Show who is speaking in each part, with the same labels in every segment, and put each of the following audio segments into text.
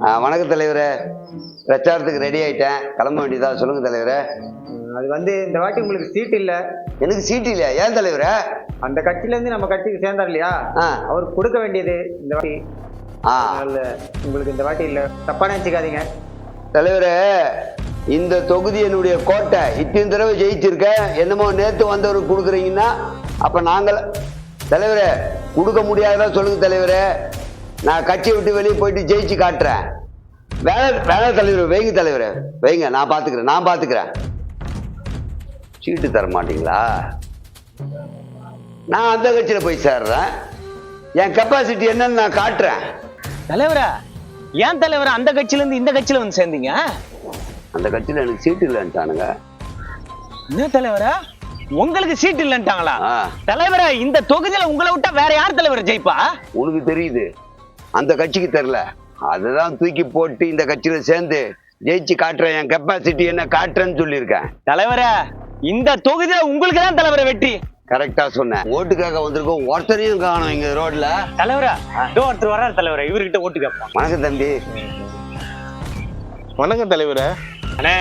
Speaker 1: வணக்கம் தலைவரே. பிரச்சாரத்துக்கு ரெடி ஆயிட்டேன், கிளம்ப வேண்டியதா. சொல்லுங்க தலைவரே.
Speaker 2: அது இந்த வாட்டி உங்களுக்கு சீட் இல்ல.
Speaker 1: எனக்கு சீட் இல்லையா? ஏன் தலைவரே?
Speaker 2: அந்த கட்சியில இருந்து நம்ம கட்சிக்கு சேர்ந்தார் இல்லையா, அவருக்கு கொடுக்க வேண்டியது இந்த வாட்டி. உங்களுக்கு இந்த வாட்டி இல்ல, தப்பா நினைச்சுக்காதீங்க
Speaker 1: தலைவரே. இந்த தொகுதி என்னுடைய கோட்டை. இத்தனை தடவை ஜெயிச்சிருக்க, என்னமோ நேத்து வந்தவருக்கு கொடுக்குறீங்கன்னா அப்ப நாங்கள் தலைவரே கொடுக்க முடியாதா? சொல்லுங்க தலைவரே. நான் கட்சியை விட்டு வெளியே போயிட்டு ஜெயிச்சு காட்டுறேன். வேலை தலைவர் வைங்க தலைவரே, வைங்க. நான் பாத்துக்கிறேன். சீட்டு தர மாட்டீங்களா? நான் அந்த கட்சியில போய் சேர்றேன். என் கெப்பாசிட்டி என்னன்னு நான் காட்டுறேன்.
Speaker 3: தலைவரா, ஏன் தலைவர் அந்த கட்சியில இருந்து இந்த கட்சியில வந்து சேர்ந்தீங்க?
Speaker 1: அந்த கட்சியில எனக்கு சீட்டு இல்லைன்ட்டானுங்க.
Speaker 3: என்ன தலைவரா, உங்களுக்கு சீட் இல்லைன்ட்டாங்களா? தலைவரா, இந்த தொகுதியில உங்களை விட்டா வேற யார் தலைவர் ஜெயிப்பா?
Speaker 1: உனக்கு தெரியுது, அந்த கட்சிக்கு தெரியல. அதுதான் தூக்கி போட்டு இந்த கட்சியில சேர்ந்து ஜெயிச்சு காட்டுறேன். என் கெப்பாசிட்டி என்ன காட்டுறேன்னு சொல்லியிருக்கேன்.
Speaker 3: தலைவரா, இந்த தொகுதியில உங்களுக்கு தான் தலைவரை வெற்றி.
Speaker 1: கரெக்டா சொன்னேன். ஓட்டுக்காக வந்திருக்கோம், ஒருத்தரையும் காணும் இங்க ரோட்ல.
Speaker 3: தலைவரா, ஒருத்தர் வர்றாரு தலைவரா, இவர்கிட்ட ஓட்டு கேட்போம்.
Speaker 1: வணக்கம் தம்பி.
Speaker 4: வணக்கம் தலைவரே.
Speaker 3: அண்ணே,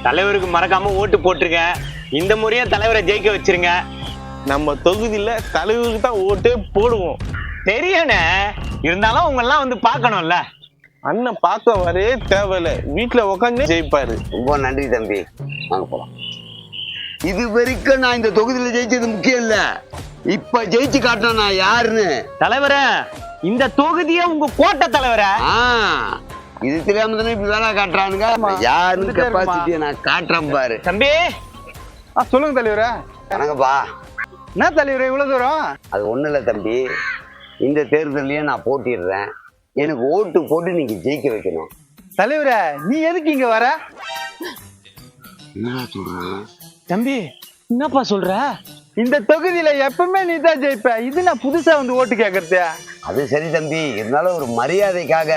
Speaker 3: தலைவருக்கு மறக்காம ஓட்டு போட்டுருங்க. இந்த முறையும் தலைவரை ஜெயிக்க வச்சிருங்க.
Speaker 4: நம்ம தொகுதியில தலைவருக்கு தான் ஓட்டே போடுவோம்.
Speaker 3: தெரியண்ணே, இருந்தாலும் உங்க எல்லாம் வந்து பாக்கணும்ல.
Speaker 4: அண்ணன் பார்க்க வரே தேவையில்ல, வீட்டுல உட்காந்து ஜெயிப்பாரு.
Speaker 1: ரொம்ப நன்றி தம்பி, வாங்க போலாம். இது வரைக்கும் நான் இந்த தொகுதியில ஜெயிச்சது முக்கியம் இல்ல, இப்ப ஜெயிச்சு காட்டினா நான் யாருன்னு.
Speaker 3: தலைவர, இந்த தொகுதியை உங்க கோட்டை தலைவர.
Speaker 1: இது தெரியாம தானே இப்ப வேலை காட்டுறானுங்க. யாருன்னு கெப்பாசிட்டியை நான் காட்டுறேன் பாரு.
Speaker 3: தம்பி
Speaker 2: சொல்லுங்க தலைவரா.
Speaker 1: வணக்கம்பா.
Speaker 2: என்ன தலைவரே இவ்வளவு தூரம்?
Speaker 1: அது ஒண்ணு இல்ல தம்பி, இந்த தேர்தலையும் நான் போட்டிடுறேன். எனக்கு ஓட்டு போட்டு நீங்க ஜெயிக்க வைக்கணும்.
Speaker 2: தலைவரே, நீ எதுக்கு இங்க வர?
Speaker 1: என்ன சொல்றேன்
Speaker 3: தம்பி? என்னப்பா சொல்ற?
Speaker 2: இந்த தொகுதியில எப்பவுமே நீ தான் ஜெயிப்ப, இது நான் புதுசா வந்து ஓட்டு கேட்கறது.
Speaker 1: அது சரி தம்பி, இருந்தாலும் ஒரு மரியாதைக்காக.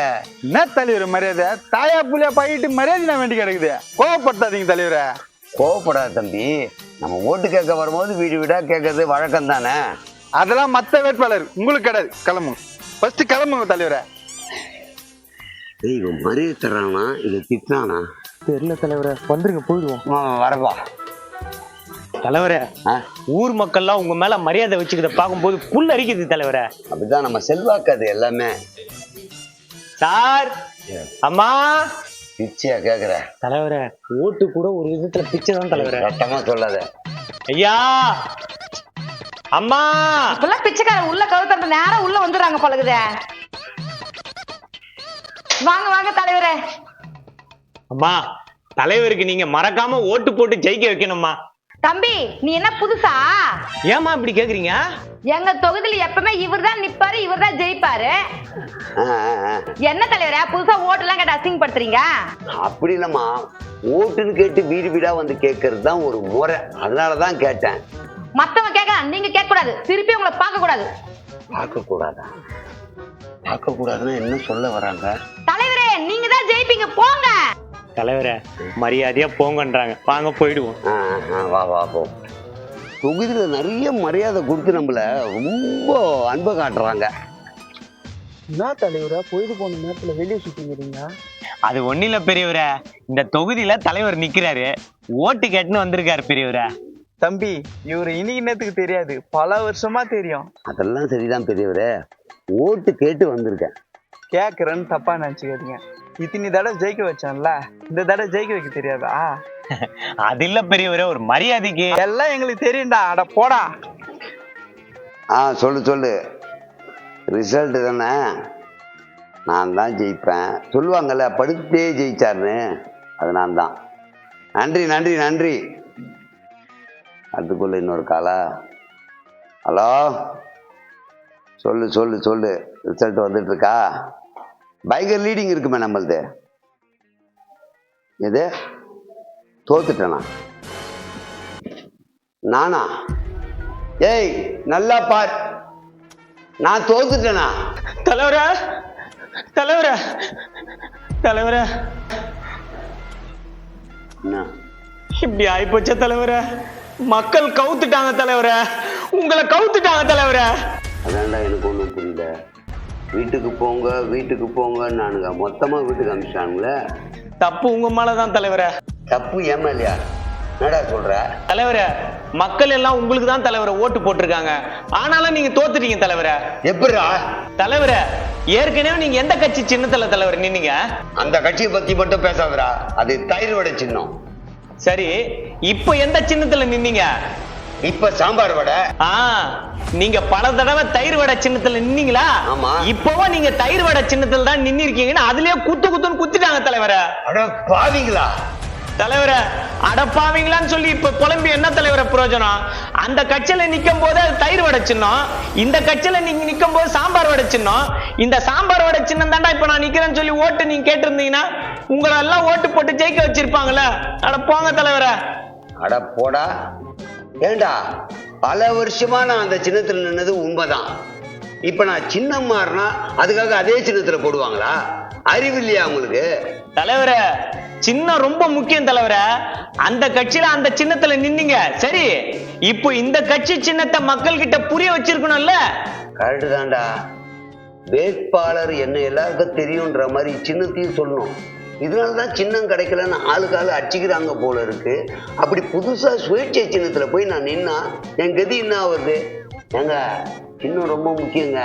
Speaker 2: என்ன தலைவர் மரியாதை? தாயா புள்ளியா பையிட்டு மரியாதை நான் வேண்டி கிடக்குது. கோவப்படுத்தாதீங்க தலைவரே.
Speaker 1: கோவப்படாத தம்பி, நம்ம ஓட்டு கேட்க வரும்போது வீடு வீடா கேட்கறது வழக்கம் தானே.
Speaker 2: அதெல்லாம் மத்த வேட்பாளர், உங்களுக்கு கிடையாது. கிளம்புங்க, ஃபர்ஸ்ட் கிளம்புங்க தலைவரே.
Speaker 1: இவன் மரியாதை தர்றானா இல்ல திட்டானா
Speaker 3: தெரியல தலைவரே. வந்துருங்க, போயிடுவோம்.
Speaker 1: வரப்பா
Speaker 3: தலைவரே. ஊர் மக்கள்லாம் உங்க மேல மரியாதை வச்சுக்கிறத பார்க்கும்போது புல் அரிக்குது தலைவரே.
Speaker 1: அப்படிதான் நம்ம செல்வாக்கு அது எல்லாமே.
Speaker 3: சார், அம்மா,
Speaker 1: பிச்சையா கேக்குற
Speaker 3: தலைவரே? ஓட்டு கூட ஒரு விதத்துல பிச்சை தான் தலைவரே.
Speaker 1: சட்டமா சொல்லாத.
Speaker 3: ஐயா, அம்மா.
Speaker 5: இப்பெல்லாம் பிச்சைக்கார உள்ள கவுத்தப்ப நேரம் உள்ள வந்துடுறாங்க பழகுதே. வாங்க வாங்க தலைவரே.
Speaker 3: அம்மா, தலைவருக்கு நீங்க மறக்காம ஓட்டு போட்டு ஜெயிக்க வைக்கணும்மா.
Speaker 5: தம்பி, நீ என்ன புதுசா?
Speaker 3: ஏமா இப்படி கேக்குறீங்க?
Speaker 5: எங்க தொகுதியில எப்பவுமே இவர் தான் நிப்பாரு, இவர் தான் ஜெயிப்பாரு. என்ன தலைவரே புதுசா ஓட்டு எல்லாம் கேட்டு அசிங்கப்படுத்துறீங்க?
Speaker 1: அப்படி இல்லம்மா, ஓட்டுன்னு கேட்டு வீடு வீடா வந்து கேட்கறது தான் ஒரு முறை. அதனாலதான் கேட்டேன்.
Speaker 5: மத்தவங்க கேட்கலாம், நீங்க கேட்க கூடாது. திருப்பி உங்களை பார்க்க கூடாது.
Speaker 1: பார்க்க கூடாதா? பார்க்க கூடாதுன்னா என்ன சொல்ல வராங்க?
Speaker 5: தலைவரே, நீங்க தான் ஜெயிப்பீங்க, போங்க.
Speaker 3: தலைவரே, மரியாதையா போங்கன்றாங்க. வாங்க போயிடுவோம்.
Speaker 1: வா வா போ. தொகுதியில நிறைய மரியாதை கொடுத்து நம்மள ரொம்ப அன்பை காட்டுறாங்க.
Speaker 2: என்ன தலைவரா, பொழுது போன நேரத்துல வெளியே சுத்திக்கிறீங்க?
Speaker 3: அது ஒண்ணு இல்ல பெரியவரே, இந்த தொகுதியில தலைவர் நிக்கிறாரு, ஓட்டு கேட்டுன்னு வந்திருக்காரு பெரியவரே.
Speaker 2: தம்பி, இவரு இன்னைக்கு நேரத்துக்கு தெரியாது, பல வருஷமா தெரியும்.
Speaker 1: அதெல்லாம் சரிதான் பெரியவரே, ஓட்டு கேட்டு வந்திருக்கேன்.
Speaker 2: கேக்குறேன்னு தப்பா நினைச்சுக்காதீங்க. இத்தனை தடவை ஜெயிக்க வச்சான்ல, இந்த தடவை ஜெயிக்க வைக்க தெரியாதா?
Speaker 3: அது இல்ல பெரியவரே, ஒரு மரியாதைக்கு.
Speaker 2: எல்லாம் எங்களுக்கு தெரியும்டா, அட போடா.
Speaker 1: சொல்லு. ரிசல்ட் தானே, நான் தான் ஜெயிப்பேன். சொல்லுவாங்கல்ல, படுத்தே ஜெயிச்சாருன்னு, அது நான் தான். நன்றி. அதுக்குள்ள இன்னொரு காலா. ஹலோ, சொல்லு. ரிசல்ட் வந்துட்டு இருக்கா? பயங்கர லீடிங் இருக்குமே நம்மளது. எது தோத்துட்டேனா நானா? ஏய் நல்லா பார், நான் தோத்துட்டேனா?
Speaker 3: தலைவரே. இப்படி ஆயிப்போச்ச தலைவரே. மக்கள் கவுத்துட்டாங்க தலைவரே, உங்களை கவுத்துட்டாங்க தலைவரே.
Speaker 1: அதான்டா எனக்கு ஒன்றும் புரியல. வீட்டுக்கு போங்க வீட்டுக்கு போங்கன்னானுங்க, மொத்தமா வீட்டுக்கு அனுப்பிச்சானுங்களே.
Speaker 3: தப்பு உங்க மேலதான் தலைவரே.
Speaker 1: தப்பு ஏமாலியா? என்னடா சொல்ற
Speaker 3: தலைவரே? மக்கள் எல்லாம் உங்களுக்கு தான் தலைவரை ஓட்டு போட்டிருக்காங்க, ஆனாலும் நீங்க தோத்துட்டீங்க தலைவரே.
Speaker 1: எப்படிடா?
Speaker 3: தலைவரே, ஏற்கனவே நீங்க எந்த கட்சி சின்னத்துல தலைவர் நின்னீங்க?
Speaker 1: அந்த கட்சியை பத்தி மட்டும் பேசாதடா, அது தயிர் வடை சின்னம்.
Speaker 3: சரி, இப்போ எந்த சின்னத்துல நின்னீங்க?
Speaker 1: இப்ப சாம்பார் வடை.
Speaker 3: நீங்க பல தடவை தயிர் வடை சின்னத்துல நின்னீங்களா?
Speaker 1: ஆமா.
Speaker 3: இப்பவும் நீங்க தயிர் வடை சின்னத்துல தான் நின்னிருக்கீங்கன்னு அதுலயே குத்துன்னு குத்திட்டாங்க தலைவரே.
Speaker 1: அட பாவிங்களா?
Speaker 3: தலைவரை அடப்பாவீங்களான்னு சொல்லி இப்ப புலம்பி என்ன தலைவரை பிரயோஜனம்? அந்த கட்சியில நிக்கும் போது அது தயிர் வடை சின்னம், இந்த கட்சியில நீங்க நிக்கும் போது சாம்பார் வடை சின்னம். இந்த சாம்பார் வடை சின்னம் தாண்டா இப்ப நான் நிக்கிறேன்னு சொல்லி ஓட்டு நீங்க கேட்டிருந்தீங்கன்னா உங்களை எல்லாம் ஓட்டு போட்டு ஜெயிக்க வச்சிருப்பாங்கல்ல. அட போங்க தலைவரை.
Speaker 1: அட போடா. ஏண்டா, பல வருஷமா நான் அந்த சின்னத்துல நின்னது உண்மைதான். இப்ப நான் சின்னம் மாறினா அதுக்காக அதே சின்னத்துல போடுவாங்களா? அறிவு இல்லையா உங்களுக்கு?
Speaker 3: தலைவரை, சின்னம் ரொம்ப முக்கியம் தலைவரை. அந்த கட்சியில அந்த சின்னத்துல நின்னீங்க, சரி. இப்போ இந்த கட்சி சின்னத்தை மக்கள் கிட்ட புரிய வச்சிருக்கணும்ல.
Speaker 1: கரெக்டு தான்டா. வேட்பாளர் என்ன எல்லாருக்கும் தெரியும்ன்ற மாதிரி சின்னத்தையும் சொல்லணும். இதனாலதான் சின்னம் கிடைக்கலன்னு ஆளுக்கு ஆளு அடிச்சுக்கிறாங்க போல இருக்கு. அப்படி புதுசா சுயேட்சை சின்னத்துல போய் நான் நின்னா என் கதி என்ன ஆகுது? ஏங்க, சின்னம் ரொம்ப முக்கியங்க.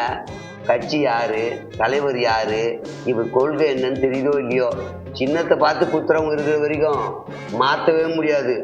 Speaker 1: கட்சி யாரு, தலைவர் யாரு, இவர் கொள்கை என்னன்னு தெரியுதோ இல்லையோ, சின்னத்தை பார்த்து குத்துறவங்க இருக்கிற வரைக்கும் மாற்றவே முடியாது.